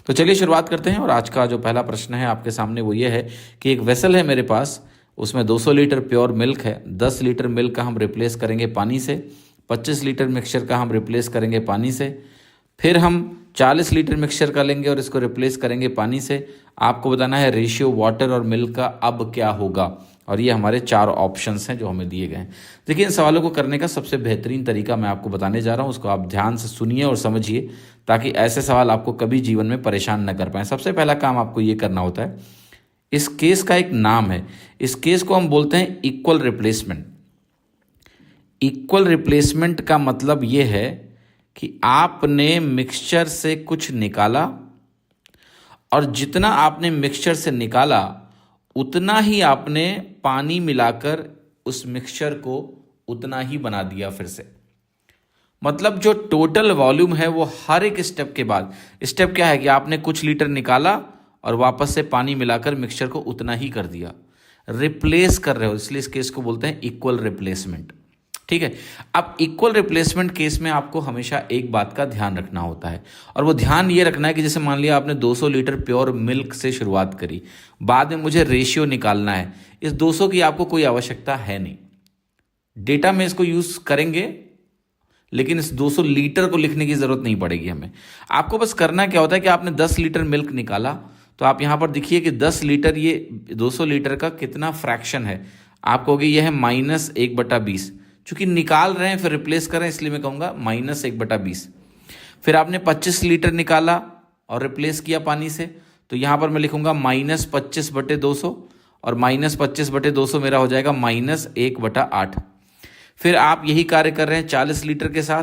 तो चलिए शुरुआत करते हैं। और आज का जो पहला प्रश्न है आपके सामने वो ये है कि एक वेसल है मेरे पास, उसमें 200 लीटर प्योर मिल्क है। 10 लीटर मिल्क का हम रिप्लेस करेंगे पानी से, 25 लीटर मिक्सचर का हम रिप्लेस करेंगे पानी से, फिर हम 40 लीटर मिक्सचर का लेंगे और इसको रिप्लेस करेंगे पानी से। आपको बताना है रेशियो वाटर और मिल्क का अब क्या होगा। और ये हमारे 4 ऑप्शंस हैं जो हमें दिए गए हैं। देखिए, इन सवालों को करने का सबसे बेहतरीन तरीका मैं आपको बताने जा रहा हूँ, उसको आप ध्यान से सुनिए और समझिए, ताकि ऐसे सवाल आपको कभी जीवन में परेशान न कर पाएँ। सबसे पहला काम आपको ये करना होता है, इस केस का एक नाम है, इस केस को हम बोलते हैं इक्वल रिप्लेसमेंट। इक्वल रिप्लेसमेंट का मतलब ये है कि आपने मिक्सचर से कुछ निकाला और जितना आपने मिक्सचर से निकाला उतना ही आपने पानी मिलाकर उस मिक्सचर को उतना ही बना दिया फिर से। मतलब जो टोटल वॉल्यूम है वो हर एक स्टेप के बाद, स्टेप क्या है कि आपने कुछ लीटर निकाला और वापस से पानी मिलाकर मिक्सचर को उतना ही कर दिया, रिप्लेस कर रहे हो, इसलिए इस केस को बोलते हैं इक्वल रिप्लेसमेंट। ठीक है। अब इक्वल रिप्लेसमेंट केस में आपको हमेशा एक बात का ध्यान रखना होता है, और वो ध्यान ये रखना है कि जैसे मान लिया आपने 200 लीटर प्योर मिल्क से शुरुआत करी, बाद में मुझे रेशियो निकालना है। इस 200 की आपको कोई आवश्यकता है नहीं, डेटा में इसको यूज करेंगे, लेकिन इस 200 लीटर को लिखने की जरूरत नहीं पड़ेगी हमें। आपको बस करना क्या होता है कि आपने 10 लीटर मिल्क निकाला, तो आप यहां पर देखिए कि 10 लीटर, ये 200 लीटर का कितना फ्रैक्शन है। आप कहोगे यह है -1/20, चूंकि निकाल रहे हैं फिर रिप्लेस कर रहे हैं, इसलिए मैं कहूँगा -1/20। फिर आपने 25 लीटर निकाला और रिप्लेस किया पानी से, तो यहाँ पर मैं लिखूँगा -25/200, और -25/200 मेरा हो जाएगा -1/8। फिर आप यही कार्य कर रहे हैं 40 लीटर के साथ,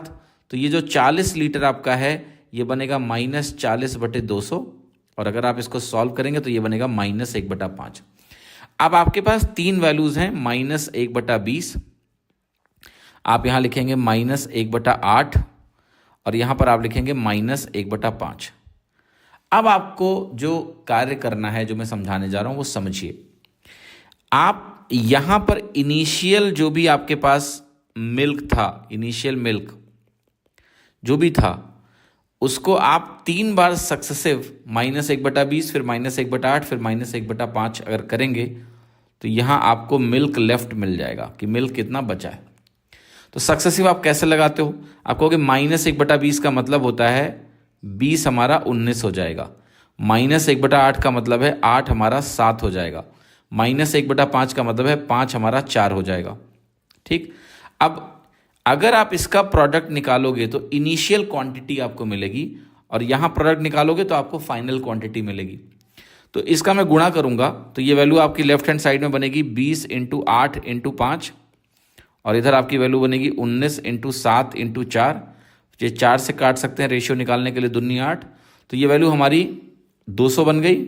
तो ये जो 40 लीटर आपका है ये बनेगा -40/200, और अगर आप इसको सॉल्व करेंगे तो ये बनेगा -1/5। अब आपके पास 3 वैल्यूज़ हैं, -1/20, आप यहाँ लिखेंगे -1/8, और यहाँ पर आप लिखेंगे -1/5। अब आपको जो कार्य करना है, जो मैं समझाने जा रहा हूँ वो समझिए। आप यहाँ पर इनिशियल जो भी आपके पास मिल्क था, इनिशियल मिल्क जो भी था, उसको आप 3 बार सक्सेसिव -1/20, फिर -1/8, फिर -1/5 अगर करेंगे तो यहाँ आपको मिल्क लेफ्ट मिल जाएगा कि मिल्क कितना बचा है। तो सक्सेसिव आप कैसे लगाते हो? आप कहोगे -1/20 का मतलब होता है 20 हमारा 19 हो जाएगा, -1/8 का मतलब है 8 हमारा 7 हो जाएगा, -1/5 का मतलब है 5 हमारा 4 हो जाएगा। ठीक। अब अगर आप इसका प्रोडक्ट निकालोगे तो इनिशियल क्वांटिटी आपको मिलेगी, और यहाँ प्रोडक्ट निकालोगे तो आपको फाइनल क्वांटिटी मिलेगी। तो इसका मैं गुणा करूँगा तो ये वैल्यू आपकी लेफ्ट हैंड साइड में बनेगी 20 × 8 × 5, और इधर आपकी वैल्यू बनेगी 19 × 7 × 4। ये 4 से काट सकते हैं रेशियो निकालने के लिए, 2 × 8, तो ये वैल्यू हमारी 200 बन गई,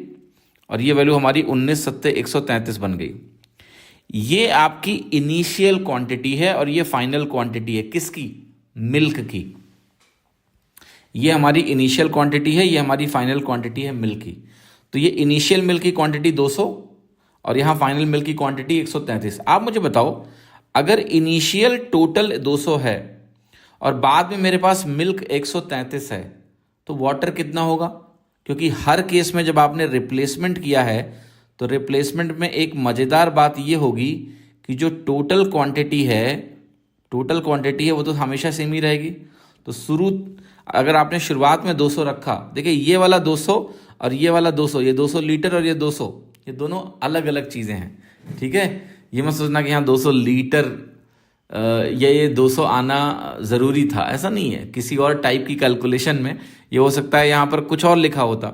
और ये वैल्यू हमारी 19 × 7 = 133 बन गई। ये आपकी इनिशियल क्वांटिटी है और ये फाइनल क्वांटिटी है किसकी? मिल्क की। ये हमारी इनिशियल क्वांटिटी है, ये हमारी फाइनल क्वांटिटी है मिल्क की। तो ये इनिशियल मिल्क की क्वांटिटी 200 और यहाँ फाइनल मिल्क की क्वांटिटी 133। आप मुझे बताओ, अगर इनिशियल टोटल 200 है और बाद में मेरे पास मिल्क 133 है, तो वाटर कितना होगा? क्योंकि हर केस में जब आपने रिप्लेसमेंट किया है तो रिप्लेसमेंट में एक मज़ेदार बात ये होगी कि जो टोटल क्वांटिटी है वो तो हमेशा सेम ही रहेगी। तो अगर आपने शुरुआत में 200 रखा, देखिए ये वाला 200 और ये वाला 200, ये 200 लीटर और ये 200, ये दोनों अलग अलग चीज़ें हैं। ठीक है। ये मत सोचना कि यहाँ 200 लीटर या ये 200 आना ज़रूरी था, ऐसा नहीं है। किसी और टाइप की कैलकुलेशन में ये हो सकता है यहाँ पर कुछ और लिखा होता।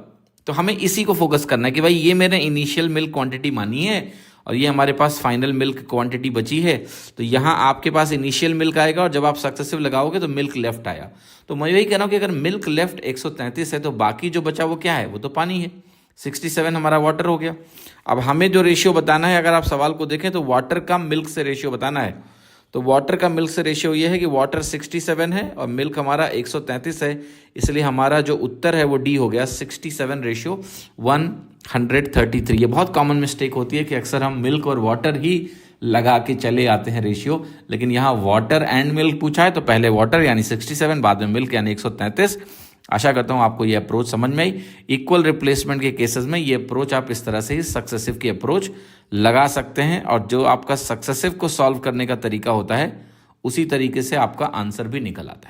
तो हमें इसी को फोकस करना है कि भाई ये मैंने इनिशियल मिल्क क्वांटिटी मानी है और ये हमारे पास फाइनल मिल्क क्वांटिटी बची है। तो यहाँ आपके पास इनिशियल मिल्क आएगा और जब आप सक्सेसिव लगाओगे तो मिल्क लेफ्ट आया। तो मैं यही कह रहा हूँ कि अगर मिल्क लेफ्ट 133 है तो बाकी जो बचा वो क्या है? वो तो पानी है। 67 हमारा वाटर हो गया। अब हमें जो रेशियो बताना है, अगर आप सवाल को देखें तो वाटर का मिल्क से रेशियो बताना है। तो वाटर का मिल्क से रेशियो ये है कि वाटर 67 है और मिल्क हमारा 133 है, इसलिए हमारा जो उत्तर है वो डी हो गया 67:133। ये बहुत कॉमन मिस्टेक होती है कि अक्सर हम मिल्क और वाटर ही लगा के चले आते हैं रेशियो, लेकिन यहाँ वाटर एंड मिल्क पूछा है तो पहले वाटर यानी 67, बाद में मिल्क यानी 133, आशा करता हूँ आपको ये अप्रोच समझ में आई। इक्वल रिप्लेसमेंट के केसेस में ये अप्रोच आप इस तरह से ही सक्सेसिव की अप्रोच लगा सकते हैं, और जो आपका सक्सेसिव को सॉल्व करने का तरीका होता है उसी तरीके से आपका आंसर भी निकल आता है।